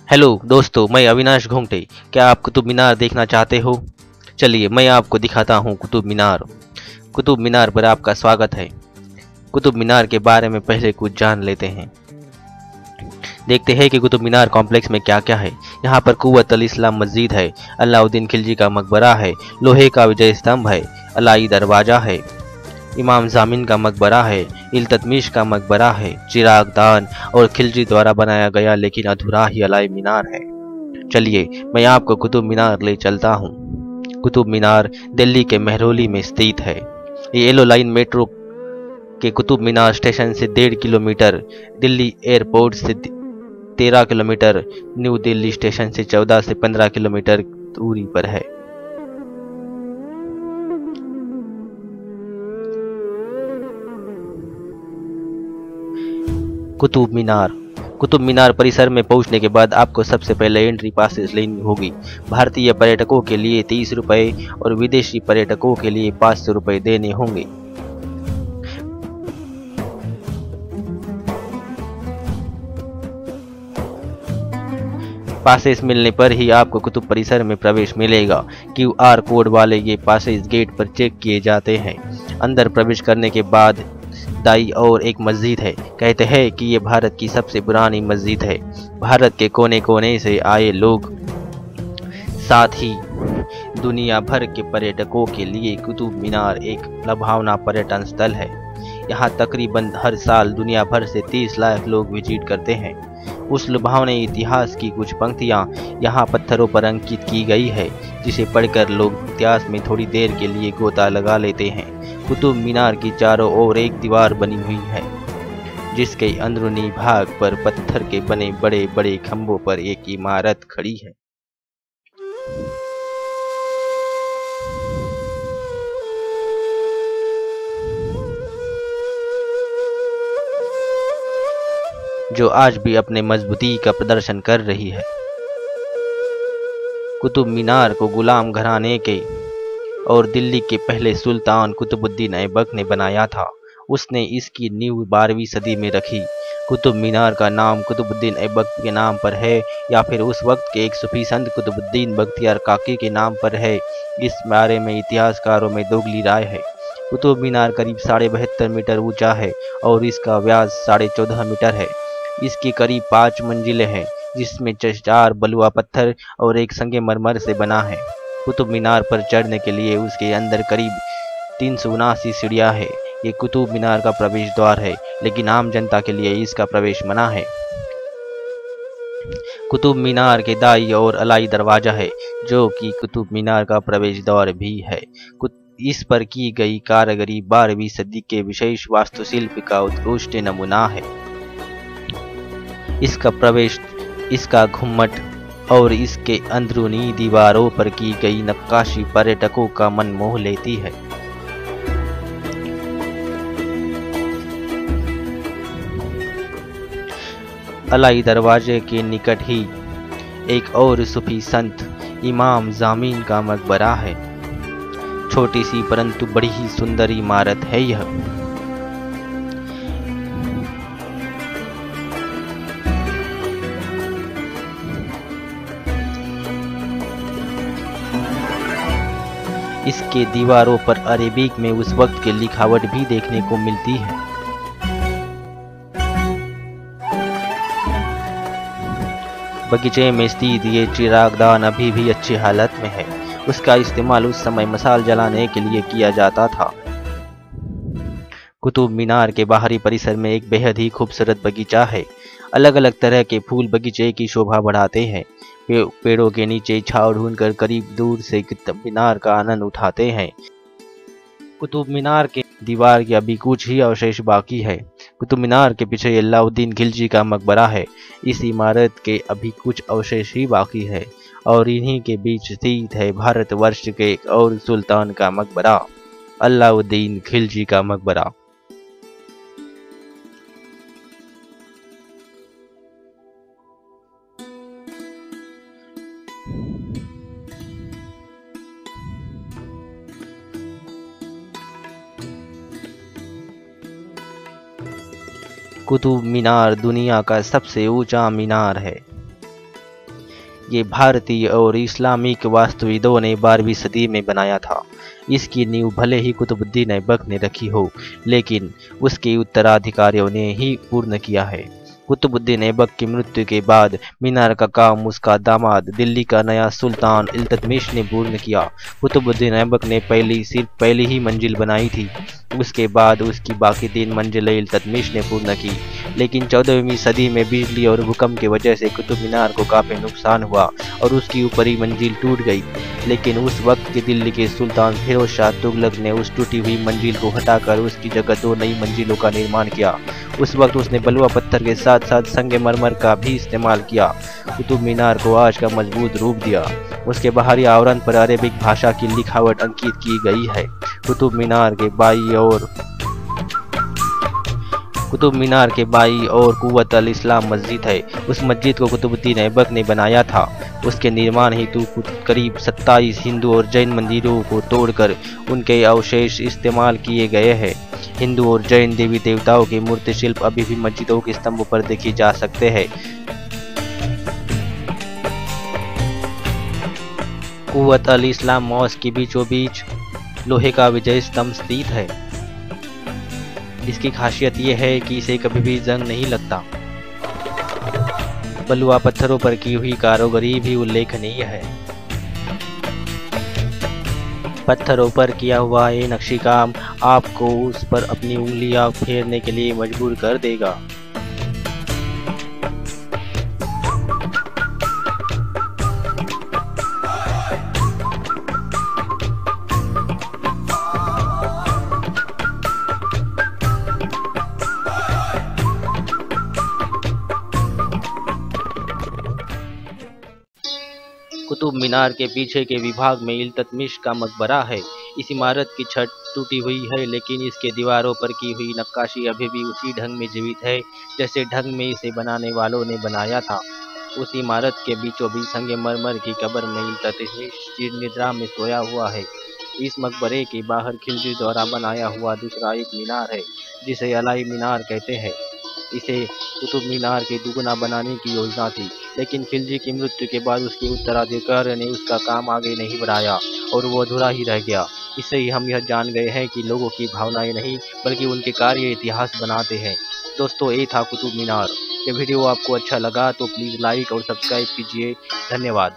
Hello दोस्तों, मैं अविनाश घोंगटे। क्या आप कुतुब मीनार देखना चाहते हो? चलिए मैं आपको दिखाता हूँ कुतुब मीनार। कुतुब मीनार पर आपका स्वागत है। कुतुब मीनार के बारे में पहले कुछ जान लेते हैं। देखते हैं कि कुतुब मीनार कॉम्प्लेक्स में क्या क्या है। यहाँ पर कुव्वत अल इस्लाम मस्जिद है, अलाउद्दीन खिलजी का मकबरा है, लोहे का विजय स्तंभ है, अलाई दरवाजा है, इमाम जामिन का मकबरा है, इल्ततमिश का मकबरा है, चिराग दान और खिलजी द्वारा बनाया गया लेकिन अधूरा ही अलाई मीनार है। चलिए मैं आपको कुतुब मीनार ले चलता हूँ। कुतुब मीनार दिल्ली के मेहरौली में स्थित है। ये येलो लाइन मेट्रो के कुतुब मीनार स्टेशन से 1.5 किलोमीटर, दिल्ली एयरपोर्ट से 13 किलोमीटर, न्यू दिल्ली स्टेशन से 14 से 15 किलोमीटर दूरी पर है। कुतुब मीनार। कुतुब मीनार परिसर में पहुंचने के बाद आपको सबसे पहले एंट्री पासेस लेनी होगी। भारतीय पर्यटकों के लिए 30 रुपये और विदेशी पर्यटकों के लिए 500 रुपये देने होंगे। पासेस मिलने पर ही आपको कुतुब परिसर में प्रवेश मिलेगा। QR कोड वाले ये पासेस गेट पर चेक किए जाते हैं। अंदर प्रवेश करने के बाद दाई और एक मस्जिद है। कहते हैं कि ये भारत की सबसे पुरानी मस्जिद है। भारत के कोने कोने से आए लोग, साथ ही दुनिया भर के पर्यटकों के लिए कुतुब मीनार एक लुभावना पर्यटन स्थल है। यहाँ तकरीबन हर साल दुनिया भर से 30 लाख लोग विजिट करते हैं। उस लुभावने इतिहास की कुछ पंक्तियाँ यहाँ पत्थरों पर अंकित की गई है, जिसे पढ़कर लोग इतिहास में थोड़ी देर के लिए गोता लगा लेते हैं। कुतुब मीनार की चारों ओर एक दीवार बनी हुई है, जिसके अंदरूनी भाग पर पत्थर के बने बड़े बड़े खंभों पर एक इमारत खड़ी है। जो आज भी अपने मजबूती का प्रदर्शन कर रही है। कुतुब मीनार को गुलाम घराने के और दिल्ली के पहले सुल्तान कुतुबुद्दीन ऐबक ने बनाया था। उसने इसकी नींव 12वीं सदी में रखी। कुतुब मीनार का नाम कुतुबुद्दीन ऐबक के नाम पर है या फिर उस वक्त के एक सूफी संत कुतुबुद्दीन बख्तियार काकी के नाम पर है, इस बारे में इतिहासकारों में दोगली राय है। कुतुब मीनार करीब 72.5 मीटर ऊंचा है और इसका व्यास 14.5 मीटर है। इसकी करीब 5 मंजिलें हैं, जिसमें 4 बलुआ पत्थर और एक संगमरमर से बना है। कुतुब मीनार पर चढ़ने के लिए उसके अंदर करीब 379 सीढ़ियां हैं। ये कुतुब मीनार का प्रवेश द्वार है, लेकिन आम जनता के लिए इसका प्रवेश मना है। कुतुब मीनार के दाईं ओर अलाई दरवाजा है, जो कि कुतुब मीनार का प्रवेश द्वार भी है। इस पर की गई कारीगरी 12वीं सदी के विशेष वास्तुशिल्प का उत्कृष्ट नमूना है। इसका प्रवेश, इसका घुम्मट और इसके अंदरूनी दीवारों पर की गई नक्काशी पर्यटकों का मन मोह लेती है। अलाई दरवाजे के निकट ही एक और सूफी संत इमाम जामिन का मकबरा है। छोटी सी परंतु बड़ी ही सुंदर इमारत है यह। इसके दीवारों पर अरेबिक में उस वक्त की लिखावट भी देखने को मिलती है। बगीचे में स्थित ये चिरागदान अभी भी अच्छी हालत में है। उसका इस्तेमाल उस समय मसाल जलाने के लिए किया जाता था। कुतुब मीनार के बाहरी परिसर में एक बेहद ही खूबसूरत बगीचा है। अलग अलग तरह के फूल बगीचे की शोभा बढ़ाते हैं। पेड़ों के नीचे छांव ढूंढकर करीब दूर से कुतुब मीनार का आनंद उठाते हैं। कुतुब मीनार के दीवार के अभी कुछ ही अवशेष बाकी है। कुतुब मीनार के पीछे अलाउद्दीन खिलजी का मकबरा है। इस इमारत के अभी कुछ अवशेष ही बाकी है और इन्हीं के बीच स्थित है भारतवर्ष के एक और सुल्तान का मकबरा, अलाउद्दीन खिलजी का मकबरा। कुतुब मीनार दुनिया का सबसे ऊंचा मीनार है। ये भारतीय और इस्लामिक वास्तुविदों ने 12वीं सदी में बनाया था। इसकी नींव भले ही कुतुबुद्दीन ऐबक ने रखी हो, लेकिन उसके उत्तराधिकारियों ने ही पूर्ण किया है। कुतुबुद्दीन ऐबक की मृत्यु के बाद मीनार का काम उसका दामाद दिल्ली का नया सुल्तान इल्तुतमिश ने पूर्ण किया। कुतुबुद्दीन ऐबक ने सिर्फ पहली ही मंजिल बनाई थी। उसके बाद उसकी बाकी 3 मंजिलें इल्तुतमिश ने पूर्ण की। लेकिन 14वीं सदी में बिजली और भूकंप की वजह से कुतुब मीनार को काफ़ी नुकसान हुआ और उसकी ऊपरी मंजिल टूट गई। लेकिन उस वक्त के दिल्ली के सुल्तान फिरोज शाह तुगलक ने उस टूटी हुई मंजिल को हटाकर उसकी जगह 2 नई मंजिलों का निर्माण किया। उस वक्त उसने बलुआ पत्थर के साथ साथ संगमरमर का भी इस्तेमाल किया। कुतुब मीनार को आज का मजबूत रूप दिया। उसके बाहरी आवरण पर अरेबिक भाषा की लिखावट अंकित की गई है। कुतुब मीनार के बाई और कुव्वत अल इस्लाम मस्जिद है। उस मस्जिद को कुतुबुद्दीन ऐबक ने बनाया था। उसके निर्माण हेतु करीब 27 हिंदू और जैन मंदिरों को तोड़कर उनके अवशेष इस्तेमाल किए गए हैं। हिंदू और जैन देवी देवताओं के मूर्ति शिल्प अभी भी मस्जिदों के स्तंभों पर देखे जा सकते हैं। कुव्वत अल इस्लाम मॉस्क के बीचों बीच लोहे का विजय स्तंभ स्थित है। इसकी खासियत यह है कि इसे कभी भी जंग नहीं लगता। बलुआ पत्थरों पर की हुई कारीगरी भी उल्लेखनीय है। पत्थरों पर किया हुआ ये नक्शी काम आपको उस पर अपनी उंगलियां फेरने के लिए मजबूर कर देगा। कुतुब मीनार के पीछे के विभाग में इल्तुतमिश का मकबरा है। इस इमारत की छत टूटी हुई है, लेकिन इसके दीवारों पर की हुई नक्काशी अभी भी उसी ढंग में जीवित है जैसे ढंग में इसे बनाने वालों ने बनाया था। उस इमारत के बीचों बीच संगमरमर की कब्र में इल्तुतमिश निद्रा में सोया हुआ है। इस मकबरे के बाहर खिलजी द्वारा बनाया हुआ दूसरा एक मीनार है, जिसे अलाई मीनार कहते हैं। इसे कुतुब मीनार के दुगुना बनाने की योजना थी, लेकिन खिलजी की मृत्यु के बाद उसके उत्तराधिकारी ने उसका काम आगे नहीं बढ़ाया और वो अधूरा ही रह गया। इससे ही हम यह जान गए हैं कि लोगों की भावनाएं नहीं बल्कि उनके कार्य इतिहास बनाते हैं। दोस्तों, ये था कुतुब मीनार। ये वीडियो आपको अच्छा लगा तो प्लीज़ लाइक और सब्सक्राइब कीजिए। धन्यवाद।